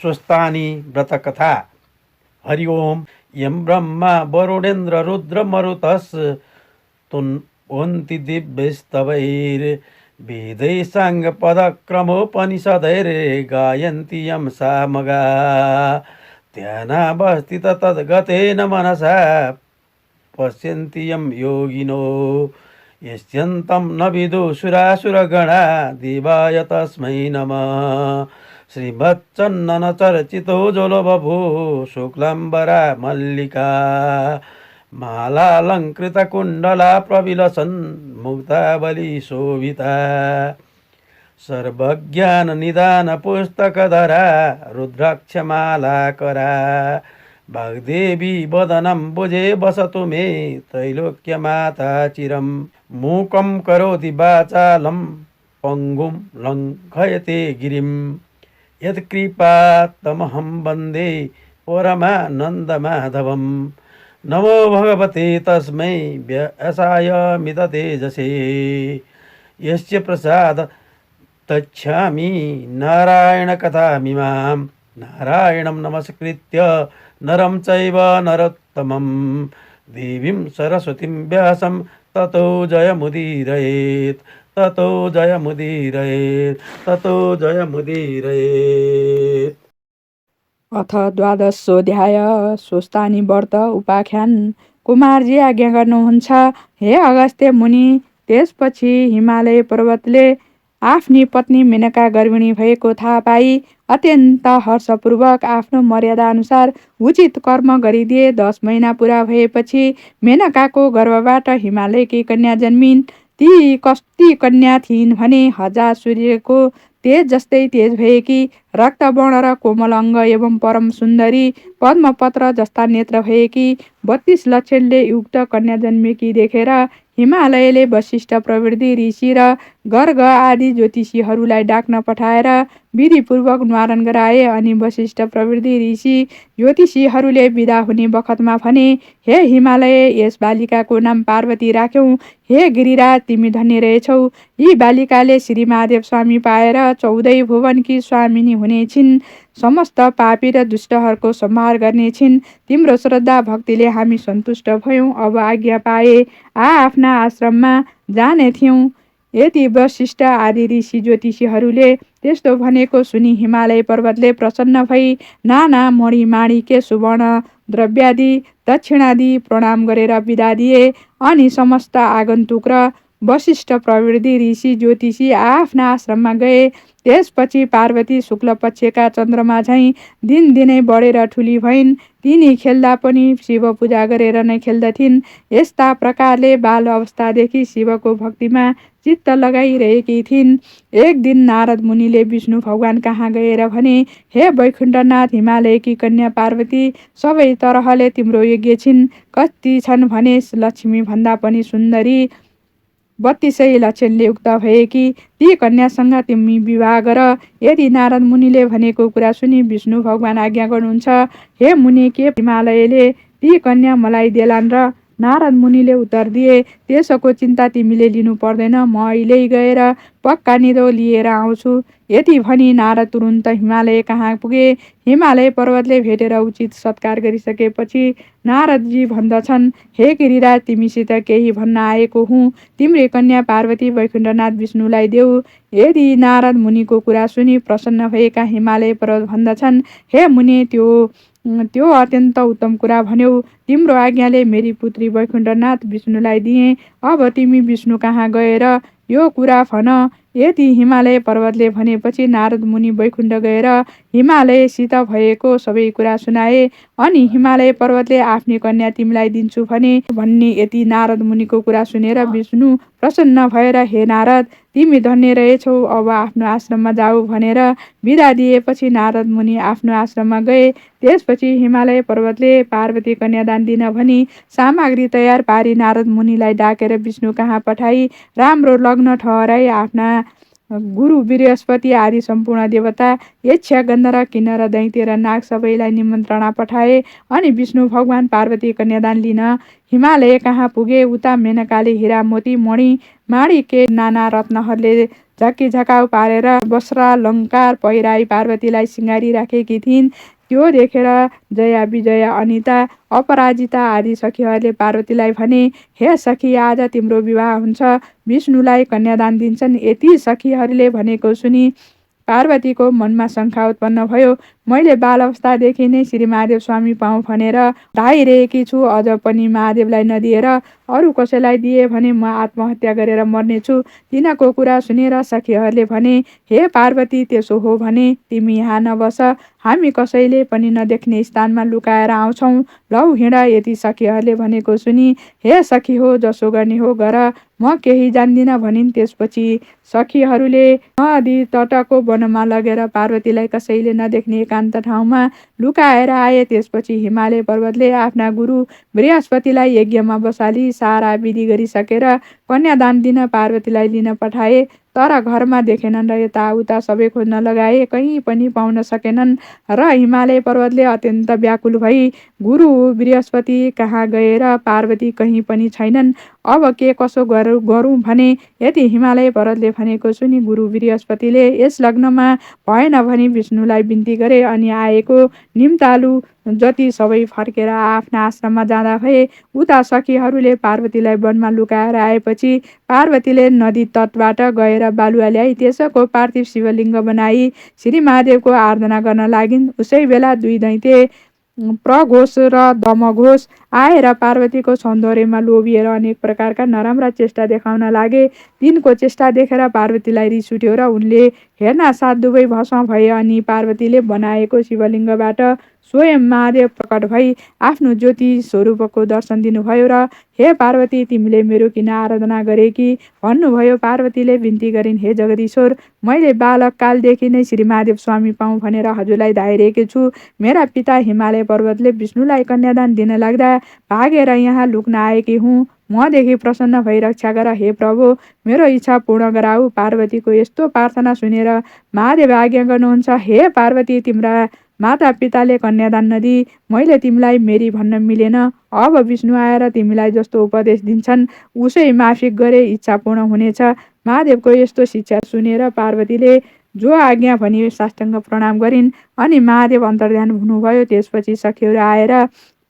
स्वस्तानि व्रतकथा। हरि ओम। यं ब्रह्मा वरुणेन्द्र रुद्र मरुतस् तुन्वन्ति दिव्यस्तवैर्वेदैः साङ्गपदक्रमोपनिषदैर्गायन्ति यं सामगा। ध्यानावस्थित तद्गतेन मनसा पश्यन्ति यं योगिनो यस्यन्तं न विदुषुरासुरगणा। देवाय तस्मै नमः। श्रीमच्चन्दनचर्चितो जलबभो शुक्लाम्बरा मल्लिका मालालङ्कृतकुण्डला प्रविलसन् मुक्तावली शोभिता। सर्वज्ञाननिदानपुस्तकधरा रुद्राक्षमालाकरा। वाग्देवी वदनम्बुजे वसतु मे त्रैलोक्यमाता चिरं। मूकं करोति वाचालं पङ्गुं लङ्घयते गिरिं। यत्कृपातमहं वन्दे परमानन्दमाधवं। नमो भगवते तस्मै व्यासाय मिततेजसे यस्य प्रसाद तच्छामि नारायणकथामिमां। नारायणं नमस्कृत्य नरं चैव नरोत्तमं देवीं सरस्वतीं व्यासं ततो जयमुदीरयेत्। ततो जयमुदीरयेत्। ततो जयमुदीरयेत्। अथ द्वादशोऽध्याय। स्वस्तानि व्रत उपाख्यान। कुमारजी आज्ञा गर्नुहुन्छ, हे अगस्त्य मुनि। त्यसपछि हिमालय पर्वतले आफ्नी पत्नी मेनका गर्भिणी भएको थाहा पाई अत्यन्त हर्षपूर्वक आफ्नो मर्यादाअनुसार उचित कर्म गरिदिए। 10 महिना पुरा भएपछि मेनकाको गर्भबाट हिमालयकी कन्या जन्मिन्। ती कस्ती कन्या थिइन् भने 1000 सूर्यको तेज जस्तै तेज भएकी, रक्तवर्ण र कोमल अङ्ग एवं परम सुन्दरी, पद्मपत्र जस्ता नेत्र भएकी 32 लक्षणले युक्त कन्या जन्मेकी देखेर हिमालयले वशिष्ठ प्रवृत्ति ऋषि र गर्ग आदि ज्योतिषीहरूलाई डाक्न पठाएर विधिपूर्वक न्वारण गराए। अनि वशिष्ठ प्रवृत्ति ऋषि ज्योतिषीहरूले बिदा हुने बखतमा भने, हे हिमालय, यस बालिकाको नाम पार्वती राख्यौँ। हे गिरिराज, तिमी धन्य रहेछौ। यी बालिकाले श्री महादेव स्वामी पाएर 14 भुवनकी स्वामिनी हुनेछिन्। समस्त पापी र दुष्टहरूको संहार गर्नेछिन्। तिम्रो श्रद्धा भक्तिले हामी सन्तुष्ट भयौँ। अब आज्ञा पाए आफ्ना आश्रममा जाने थियौँ। यति वशिष्ठ आदि ऋषि ज्योतिषीहरूले त्यस्तो भनेको सुनि हिमालय पर्वतले प्रसन्न भई नाना मणि माणिक्य सुवर्ण द्रव्यादि दक्षिणादि प्रणाम गरेर बिदा दिए। अनि समस्त आगन्तुक र वशिष्ठ प्रवृत्ति ऋषि ज्योतिषी आफ्ना आश्रममा गए। त्यसपछि पार्वती शुक्ल पक्षका चन्द्रमा झैँ दिनदिनै बढेर ठुली भइन्। तिनी खेल्दा पनि शिव पूजा गरेर नै खेल्दथिन्। यस्ता प्रकारले बाल अवस्थादेखि शिवको भक्तिमा चित्त लगाइरहेकी थिइन्। एक दिन नारद मुनिले विष्णु भगवान कहाँ गएर भने, हे वैकुण्ठनाथ, हिमालयकी कन्या पार्वती सबै तरहले तिम्रो योग्य छिन्। कति छन् भने लक्ष्मी भन्दा पनि सुन्दरी, 32 लक्षणले युक्त भएकी ती कन्यासँग तिमी विवाह गर। यदि नारद मुनिले भनेको कुरा सुनि विष्णु भगवान आज्ञा गर्नुहुन्छ, हे मुनि, के हिमालयले ती कन्या मलाई देलान्? र नारद मुनिले उत्तर दिए, त्यसको चिन्ता तिमीले लिनु पर्दैन। म अहिले गएर पक्का निधो लिएर आउँछु। यति भनी नारद तुरुन्त हिमालय कहाँ पुगे। हिमालय पर्वतले भेटेर उचित सत्कार गरिसकेपछि नारदजी भन्दछन्, हे गिरिराज, तिमीसित केही भन्न आएको हुँ। तिम्री कन्या पार्वती वैकुण्ठनाथ विष्णुलाई देऊ। यदि नारद मुनिको कुरा सुनि प्रसन्न भएका हिमालय पर्वत भन्दछन्, हे मुनि, त्यो अत्यन्त उत्तम कुरा भन्यौ। तिम्रो आज्ञाले मेरी पुत्री वैकुण्ठनाथ विष्णुलाई दिएँ। अब तिमी विष्णु कहाँ गएर यो कुरा भन। यदि हिमालय पर्वतले भनेपछि नारद मुनि वैकुण्ठ गएर हिमालयसित भएको सबै कुरा सुनाए। अनि हिमालय पर्वतले आफ्नी कन्या तिमीलाई दिन्छु भने भन्ने यति नारद मुनिको कुरा सुनेर विष्णु प्रसन्न भएर, हे नारद, तिमी धन्य रहेछौ। अब आफ्नो आश्रममा जाऊ भनेर बिदा दिएपछि नारद मुनि आफ्नो आश्रममा गए। त्यसपछि हिमालय पर्वतले पार्वती कन्यादान दिन भनी सामग्री तयार पारी नारद मुनिलाई डाकेर विष्णु कहाँ पठाई राम्रो लग्न ठहराई आफ्ना गुरु बृहस्पति आदि सम्पूर्ण देवता, यक्ष, गन्धर्व, किन्नर, दैत्य र नाग सबैलाई निमन्त्रणा पठाए। अनि विष्णु भगवान पार्वती कन्यादान लिन हिमालय कहाँ पुगे। उता मेनकाले हिरा मोती मणि माणिक्य नाना रत्नहरूले झक्की झकाउ पारेर बस्रा अलङ्कार पहिराई पार्वतीलाई सिँगारिराखेकी थिइन्। त्यो देखेर जया, विजया, अनिता, अपराजिता आदि सखीहरूले पार्वतीलाई भने, हे सखी, आज तिम्रो विवाह हुन्छ, विष्णुलाई कन्यादान दिन्छन्। यति सखीहरूले भनेको सुनि पार्वतीको मनमा शङ्का उत्पन्न भयो। मैले बाल अवस्थादेखि नै श्री महादेव स्वामी पाऊँ भनेर धाइरहेकी छु। अझ पनि महादेवलाई नदिएर अरू कसैलाई दिए भने म आत्महत्या गरेर मर्नेछु। तिनको कुरा सुनेर सखीहरूले भने, हे पार्वती, त्यसो हो भने तिमी यहाँ नबस, हामी कसैले पनि नदेख्ने स्थानमा लुकाएर आउँछौँ। लौ हिँड। यति सखीहरूले भनेको सुनि, हे सखी हो, जसो गर्ने हो गर, म केही जान्दिनँ भनिन्। त्यसपछि सखीहरूले नदी तटको वनमा लगेर पार्वतीलाई कसैले नदेख्ने एकान्त ठाउँमा लुकाएर आए। त्यसपछि हिमालय पर्वतले आफ्ना गुरु बृहस्पतिलाई यज्ञमा बसाली सारा विधि गरिसकेर कन्यादान दिन पार्वतीलाई लिन पठाए। तर घरमा देखेनन् र यताउता सबै खोज्न लगाए, कहीँ पनि पाउन सकेनन्। र हिमालय पर्वतले अत्यन्त व्याकुल भई गुरु बृहस्पति कहाँ गएर पार्वती कहीँ पनि छैनन्। अब के कसो गरौँ भने यति हिमालय पर्वतले भनेको सुनि गुरु बृहस्पतिले यस लग्नमा भएन भनी विष्णुलाई बिन्ती गरे अनि आएको निम्तालु जति सबै फर्केर आफ्ना आश्रममा जाँदा भए। उता सखीहरूले पार्वतीलाई वनमा लुकाएर आएपछि पार्वतीले नदी तटबाट गएर बालुवा ल्याई त्यसको पार्थिव शिवलिङ्ग बनाई श्री महादेवको आराधना गर्न लागिन्। उसै बेला दुई दैत्य प्रघोष र दमघोष आएर पार्वतीको सौन्दर्यमा लोभिएर अनेक प्रकारका नराम्रा चेष्टा देखाउन लागे। तिनको चेष्टा देखेर पार्वतीलाई रिस उठ्यो र उनले हेर्न साथ दुवै भस्म भए अनि पार्वतीले बनाएको शिवलिङ्गबाट स्वयं महादेव प्रकट भई आफ्नो ज्योति स्वरूपको दर्शन दिनुभयो र हे पार्वती, तिमीले मेरो किन आराधना गरेकी भन्नुभयो। पार्वतीले बिन्ती गरिन्, हे जगदीश्वर, मैले बालक कालदेखि नै श्री महादेव स्वामी पाऊँ भनेर हजुरलाई धाइरहेकी छु। मेरा पिता हिमालय पर्वतले विष्णुलाई कन्यादान दिन लाग्दा भागेर यहाँ लुक्न आएकी हुँ। मदेखि प्रसन्न भई रक्षा गर, हे प्रभु, मेरो इच्छा पूर्ण गराऊ। पार्वतीको यस्तो प्रार्थना सुनेर महादेव आज्ञा गर्नुहुन्छ, हे पार्वती, तिम्रा माता पिताले कन्यादान नदी मैले तिमीलाई मेरी भन्न मिलेन। अब विष्णु आएर तिमीलाई जस्तो उपदेश दिन्छन् उसै माफिक गरे इच्छा पूर्ण हुनेछ। महादेवको यस्तो शिक्षा सुनेर पार्वतीले जो आज्ञा भनी साष्टाङ्ग प्रणाम गरिन् अनि महादेव अन्तर्ध्यान हुनुभयो। त्यसपछि सखीहरू आएर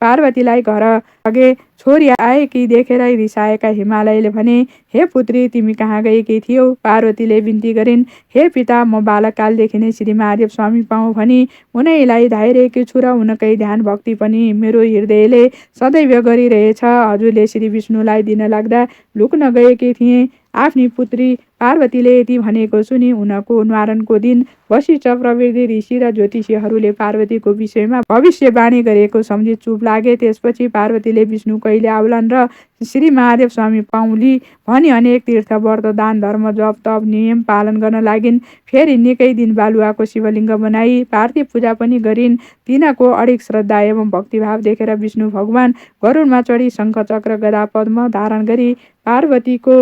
पार्वतीलाई घर लगे। छोरी आएकी देखेर रिसाएका हिमालयले भने, हे पुत्री, तिमी कहाँ गएकी थियौ? पार्वतीले बिन्ती गरिन्, हे पिता, म बालककालदेखि नै श्री महादेव स्वामी पाऊँ भनी उनैलाई धाइरहेकी छु र उनकै ध्यान भक्ति पनि मेरो हृदयले सदैव गरिरहेछ। हजुरले श्री विष्णुलाई दिन लाग्दा लुक्न गएकी थिएँ। आफ्नी पुत्री पार्वतीले यति भनेको सुनि उनको न्वारनको दिन वशिष्ठ प्रवृत्ति ऋषि र ज्योतिषीहरूले पार्वतीको विषयमा भविष्यवाणी गरेको सम्झी चुप लागे। त्यसपछि पार्वतीले विष्णु कहिले आउलान् र श्री महादेव स्वामी पाउली भनी अनेक तीर्थ व्रत दान धर्म जप तप नियम पालन गर्न लागिन्। फेरि निकै दिन बालुवाको शिवलिङ्ग बनाई पार्थिव पूजा पनि गरिन्। तिनको अडिक श्रद्धा एवं भक्तिभाव देखेर विष्णु भगवान गरुडमा चढी शङ्ख चक्र गदा पद्म धारण गरी पार्वतीको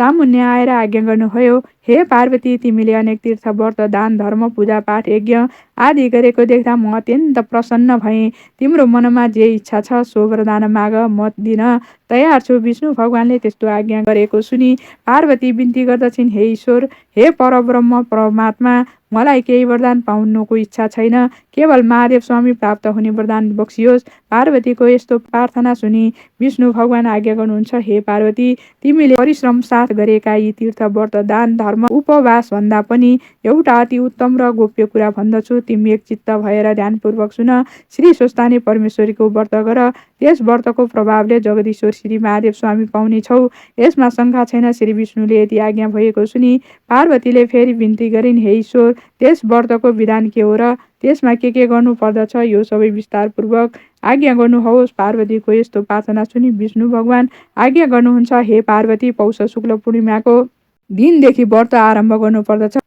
सामुन्य आएर आज्ञा गर्नुभयो, हे पार्वती, तिमीले अनेक तीर्थ व्रत दान धर्म पूजा पाठ यज्ञ आदि गरेको देख्दा म अत्यन्त प्रसन्न भएँ। तिम्रो मनमा जे इच्छा छ सो वरदान माग, म दिन तयार छु। विष्णु भगवानले त्यस्तो आज्ञा गरेको सुनि पार्वती बिन्ती गर्दछिन्, हे ईश्वर, हे परब्रह्म परमात्मा, मलाई केही वरदान पाउनुको इच्छा छैन, केवल महादेव स्वामी प्राप्त हुने वरदान बक्सियोस्। पार्वतीको यस्तो प्रार्थना सुनि विष्णु भगवान आज्ञा गर्नुहुन्छ, हे पार्वती, तिमीले परिश्रम साथ गरेका यी तीर्थ व्रत दान धर्म उपवास भन्दा पनि एउटा अति उत्तम र गोप्य कुरा भन्दछु। तिमी एक चित्त भएर ध्यानपूर्वक सुन। श्री स्वस्थानी परमेश्वरीको व्रत गर। त्यस व्रतको प्रभावले जगदीश्वर श्री महादेव स्वामी पाउने छौ। यसमा शङ्का छैन। श्री विष्णुले यति आज्ञा भएको सुनि पार्वतीले फेरि बिन्ती गरिन्, हे ईश्वर, त्यस व्रतको विधान के हो र त्यसमा के गर्नु पर्दछ यो सबै विस्तारपूर्वक आज्ञा गर्नुहोस्। पार्वतीको यस्तो प्रार्थना सुनि विष्णु भगवान आज्ञा गर्नुहुन्छ, हे पार्वती, पौष शुक्ल पूर्णिमाको दिनदेखि व्रत आरम्भ गर्नु पर्दछ।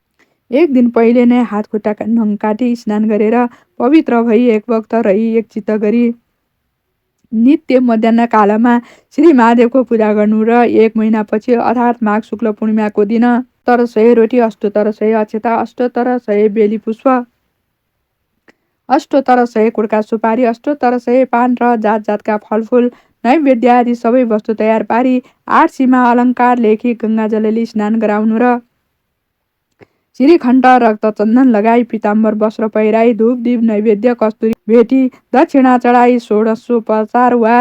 एक दिन पहिले नै हात खुट्टा नङ काटी स्नान गरेर पवित्र भई एक वक्त रही एक चित्त गरी नित्य मध्याह्न कालमा श्री महादेवको पूजा गर्नु र एक महिनापछि अर्थात् माघ शुक्ल पूर्णिमाको दिन तर 100 रोटी, अष्टोत्तर 100 अक्षता, अष्टोत्तर 100 बेली पुष्प, अष्टोत्तर 100 कुड्का सुपारी, अष्टोत्तर 100 पान र जात जातका फलफुल नैवेद्य आदि सबै वस्तु तयार पारी 8 सीमा अलङ्कार लेखी गङ्गाजलले स्नान गराउनु र श्रीखण्ड रक्त चन्दन लगाई पिताम्बर वस्त्र पहिराई धूप दीप नैवेद्य कस्तुरी भेटी दक्षिणा चढाई षोडशोपचार वा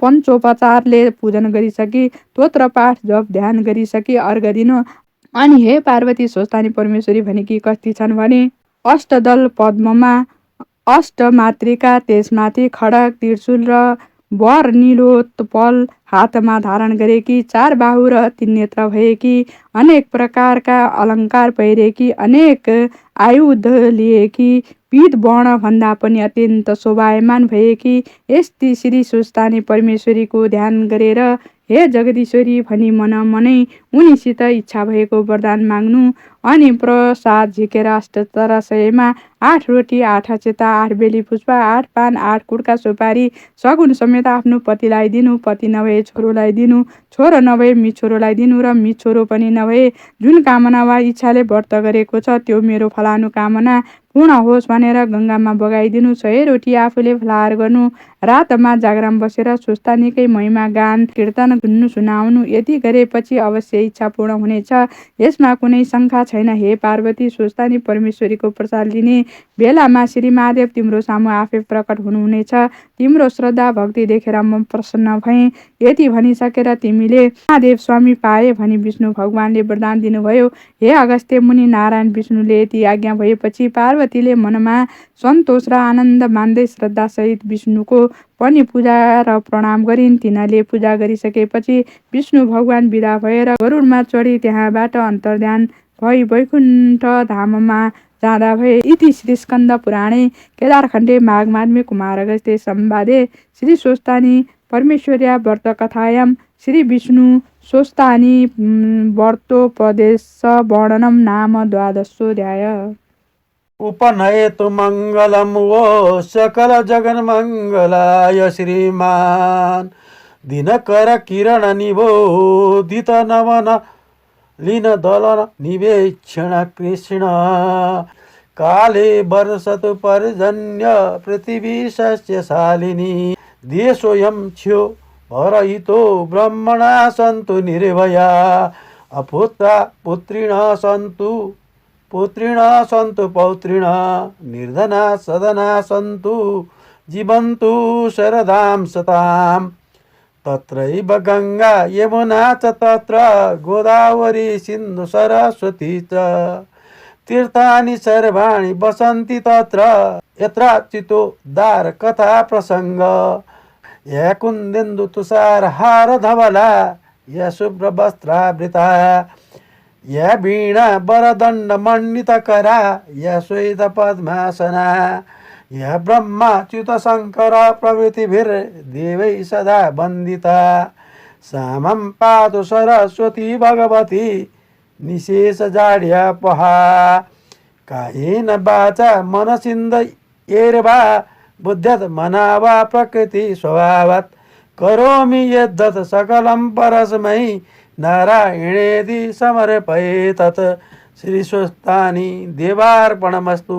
पञ्चोपचारले पूजन गरिसकी स्तोत्र पाठ जप ध्यान गरिसकी अर्घ दिनु। अनि हे पार्वती स्वस्थानी परमेश्वरी भनेकी कस्ती छन् भने अष्टदल पद्ममा अष्टमातृका त्यसमाथि खड्ग त्रिशूल र वर नीलोत्पल हातमा धारण गरेकी 4 बाहु र 3 नेत्र भएकी अनेक प्रकारका अलङ्कार पहिरेकी अनेक आयुध लिएकी पीत वर्ण भन्दा पनि अत्यन्त शोभायमान भएकी यस्ती श्री स्वस्थानी परमेश्वरीको ध्यान गरेर हे जगदीश्वरी भनी मन मनै उनीसित इच्छा भएको वरदान माग्नु। अनि प्रसाद झिकेर अष्टतराशयमा 8 रोटी 8 अक्षता 8 बेली पुष्प 8 पान 8 कुड्का सुपारी सगुन समेत आफ्नो पतिलाई दिनु। पति नभए छोरोलाई दिनु, छोरो नभए मिछोरोलाई दिनु र मिछोरो पनि नभए जुन कामना वा इच्छाले व्रत गरेको छ त्यो मेरो फलानु कामना पूर्ण होस् भनेर गङ्गामा बगाइदिनु। 100 रोटी आफूले फलाहार गर्नु। रातमा जागराम बसेर स्वस्थानीकै महिमा गान कीर्तन गुन्नु सुनाउनु। यति गरेपछि अवश्य इच्छा पूर्ण हुनेछ, यसमा कुनै शङ्का छैन। हे पार्वती स्वस्थानी परमेश्वरीको प्रसाद लिने बेलामा श्री महादेव तिम्रो सामु आफै प्रकट हुनुहुनेछ। तिम्रो श्रद्धा भक्ति देखेर म प्रसन्न भएँ। यति भनिसकेर तिमीले महादेव स्वामी पाए भनी विष्णु भगवानले वरदान दिनुभयो। हे अगस्त्य मुनि नारायण विष्णुले यति आज्ञा भएपछि पार्वतीले मनमा सन्तोष र आनन्द मान्दै श्रद्धासहित विष्णुको पनि पूजा र प्रणाम गरिन्। तिनीहरूले पूजा गरिसकेपछि विष्णु भगवान विदा भएर गरुडमा चढी त्यहाँबाट अन्तर्ध्यान भई वैकुण्ठ धाममा जाँदा भए। इति श्री स्कन्द पुराणे केदारखण्डे माघ माध्मे कुमार अगस्त्य संवादे श्री स्वस्थानी परमेश्वर्या व्रत कथायां श्री विष्णु स्वस्थानी व्रतोपदेश वर्णनम नाम 12अध्याय। उपनयतु मङ्गलं वो सकल जगन्मङ्गलाय श्रीमान दिनकर किरण निबोधित नवन लीन दलन निवेक्षण कृष्ण काले वर्षतु पर्जन्य पृथिवी सस्यशालिनी देशोऽयं क्षो भरहितो ब्रह्मणा सन्तु निर्भया अपुत्रा पुत्रिणः सन्तु पौत्रिणः निर्धना सदना सन्तु जीवन्तु शरदां सताम् तत्रैव गङ्गा यमुना च तत्र गोदावरी सिन्धु सरस्वती च तीर्थानि सर्वाणि वसन्ति तत्र यत्र चितोद्धार कथा प्रसङ्ग या कुन्देन्दु तुषारहार धवला या शुभ्रवस्त्रावृता या वीणा वरदण्ड मण्डितकरा या श्वेत पद्मासना या ब्रह्माच्युत शङ्कर प्रभृतिभिर्देवै सदा वन्दिता सामं पातु सरस्वती भगवती निशेषजाड्यापहा कायेन वाचा मनसिन्द्रिर्वा बुद्ध्यात्मना वा प्रकृति स्वभावात् करोमि यद्यत् सकलं परस्मै नारायणेति समर्पये तत् श्री स्वस्थानी देवार्पणमस्तु।